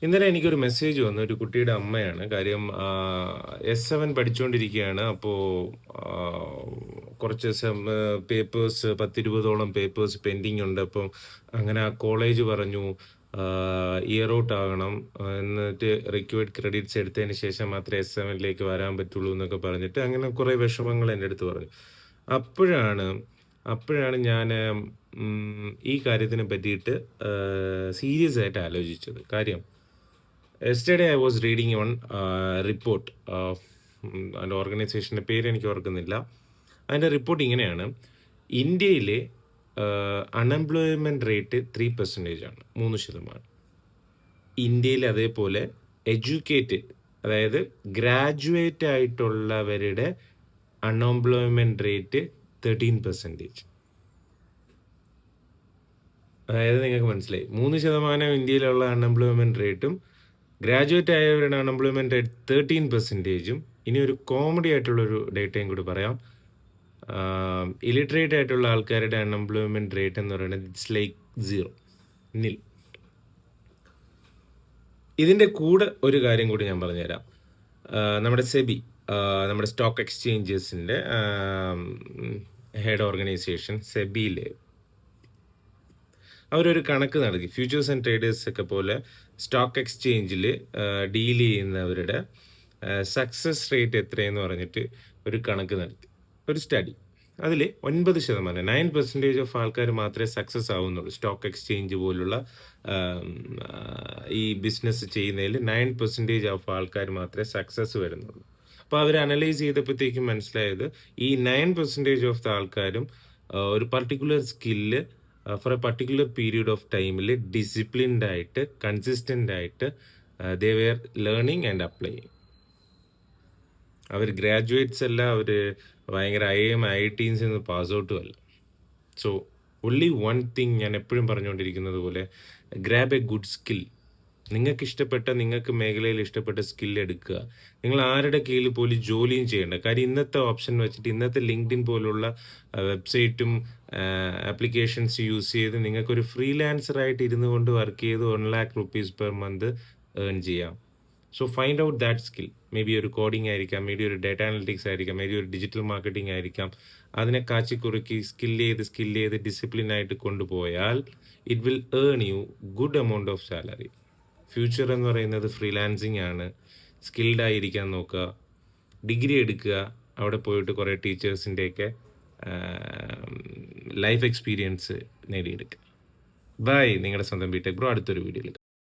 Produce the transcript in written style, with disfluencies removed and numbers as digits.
ഇന്നലെ എനിക്കൊരു മെസ്സേജ് വന്നു. ഒരു കുട്ടിയുടെ അമ്മയാണ്. കാര്യം S7 പഠിച്ചുകൊണ്ടിരിക്കുകയാണ്. അപ്പോൾ കുറച്ച് പേപ്പേഴ്സ് 10-20ഓളം പേപ്പേഴ്സ് പെൻഡിങ് ഉണ്ട്. അപ്പം അങ്ങനെ ആ കോളേജ് പറഞ്ഞു ഇയർ ഔട്ട് ആകണം. എന്നിട്ട് റിക്വയർഡ് ക്രെഡിറ്റ്സ് എടുത്തതിന് ശേഷം മാത്രമേ S7ലേക്ക് വരാൻ പറ്റുള്ളൂ എന്നൊക്കെ പറഞ്ഞിട്ട് അങ്ങനെ കുറേ വിഷമങ്ങൾ എൻ്റെ അടുത്ത് പറഞ്ഞു. അപ്പോഴാണ് അപ്പോഴാണ് ഞാൻ ഈ കാര്യത്തിനെ പറ്റിയിട്ട് സീരിയസ് ആയിട്ട് ആലോചിച്ചത്. കാര്യം yesterday I was reading one report. അതിൻ്റെ ഓർഗനൈസേഷൻ്റെ പേര് എനിക്ക് ഓർക്കുന്നില്ല. അതിൻ്റെ റിപ്പോർട്ട് ഇങ്ങനെയാണ്: ഇന്ത്യയിലെ അൺഎംപ്ലോയ്മെൻറ്റ് റേറ്റ് 3% ആണ്, 3%. ഇന്ത്യയിൽ അതേപോലെ എഡ്യൂക്കേറ്റഡ്, അതായത് ഗ്രാജുവേറ്റ് ആയിട്ടുള്ളവരുടെ അൺഎംപ്ലോയ്മെൻറ്റ് റേറ്റ് 13%. അതായത് നിങ്ങൾക്ക് മനസ്സിലായി, 3% ഇന്ത്യയിലുള്ള അൺഎംപ്ലോയ്മെൻറ്റ് റേറ്റും ഗ്രാജുവേറ്റ് ആയവരുടെ അൺഎംപ്ലോയ്മെൻറ്റ് റേറ്റ് 13%. ഇനി ഒരു കോമഡി ആയിട്ടുള്ളൊരു ഡേറ്റയും കൂടി പറയാം. ഇലിറ്ററേറ്റ് ആയിട്ടുള്ള ആൾക്കാരുടെ അൺഎംപ്ലോയ്മെൻറ്റ് റേറ്റ് എന്ന് പറയുന്നത് ഇറ്റ്സ് ലൈക്ക് 0, നിൽ. ഇതിൻ്റെ കൂടെ ഒരു കാര്യം കൂടി ഞാൻ പറഞ്ഞുതരാം. നമ്മുടെ സെബി, നമ്മുടെ സ്റ്റോക്ക് എക്സ്ചേഞ്ചസിൻ്റെ ഹെഡ് ഓർഗനൈസേഷൻ സെബിയിൽ അവരൊരു കണക്ക് നടത്തി. ഫ്യൂച്ചേഴ്സ് ആൻഡ് ട്രേഡേഴ്സ് ഒക്കെ പോലെ സ്റ്റോക്ക് എക്സ്ചേഞ്ചിൽ ഡീൽ ചെയ്യുന്നവരുടെ സക്സസ് റേറ്റ് എത്രയെന്ന് പറഞ്ഞിട്ട് ഒരു കണക്ക് നടത്തി, ഒരു സ്റ്റഡി. അതിൽ 9% ഓഫ് ആൾക്കാർ മാത്രമേ സക്സസ് ആവുന്നുള്ളൂ. സ്റ്റോക്ക് എക്സ്ചേഞ്ച് പോലുള്ള ഈ ബിസിനസ് ചെയ്യുന്നതിൽ 9% ഓഫ് ആൾക്കാർ മാത്രമേ സക്സസ് വരുന്നുള്ളൂ. അപ്പോൾ അവർ അനലൈസ് ചെയ്തപ്പോഴത്തേക്കും മനസ്സിലായത്, ഈ 9% ഓഫ് ദ ആൾക്കാരും ഒരു particular skill for a particular period of ടൈമിൽ ഡിസിപ്ലിൻഡ് ആയിട്ട്, കൺസിസ്റ്റൻ്റ് ആയിട്ട് they were learning and applying. അവർ ഗ്രാജുവേറ്റ്സ് അല്ല, അവർ ഭയങ്കര IIM IITs നിന്ന് പാസ് ഔട്ടും അല്ല. സോ ഒൺലി വൺ തിങ്, ഞാൻ എപ്പോഴും പറഞ്ഞുകൊണ്ടിരിക്കുന്നത് പോലെ, ഗ്രാബ് എ ഗുഡ് സ്കിൽ. നിങ്ങൾക്ക് ഇഷ്ടപ്പെട്ട, നിങ്ങൾക്ക് മേഖലയിൽ ഇഷ്ടപ്പെട്ട സ്കിൽ എടുക്കുക. നിങ്ങൾ ആരുടെ കീഴിൽ പോലും ജോലിയും ചെയ്യേണ്ട. കാര്യം ഇന്നത്തെ ഓപ്ഷൻ വെച്ചിട്ട്, ഇന്നത്തെ ലിങ്ക്ഡിൻ പോലുള്ള വെബ്സൈറ്റും ആപ്ലിക്കേഷൻസ് യൂസ് ചെയ്ത് നിങ്ങൾക്കൊരു ഫ്രീലാൻസറായിട്ട് ഇരുന്നു കൊണ്ട് വർക്ക് ചെയ്ത് 1 lakh rupees per month earn ചെയ്യാം. So find out that skill. Maybe ഒരു കോഡിംഗ് ആയിരിക്കാം, മേ ബി ഒരു ഡാറ്റ അനലിറ്റിക്സ് ആയിരിക്കാം, മേ ബി ഒരു ഡിജിറ്റൽ മാർക്കറ്റിംഗ് ആയിരിക്കാം. അതിനെ കാച്ചിക്കുറുക്കി സ്കിൽ ചെയ്ത് ഡിസിപ്ലിനായിട്ട് കൊണ്ടുപോയാൽ it will earn you good amount of salary. Future എന്ന് പറയുന്നത് ഫ്രീലാൻസിങ് ആണ്. സ്കിൽഡ് ആയിരിക്കാൻ നോക്കുക, ഡിഗ്രി എടുക്കുക, അവിടെ പോയിട്ട് കുറേ ടീച്ചേഴ്സിൻ്റെയൊക്കെ ലൈഫ് എക്സ്പീരിയൻസ് നേടിയെടുക്കുക. ബൈ, നിങ്ങളുടെ സ്വന്തം ബിടെക് ബ്രോ. അടുത്തൊരു വീഡിയോയിൽ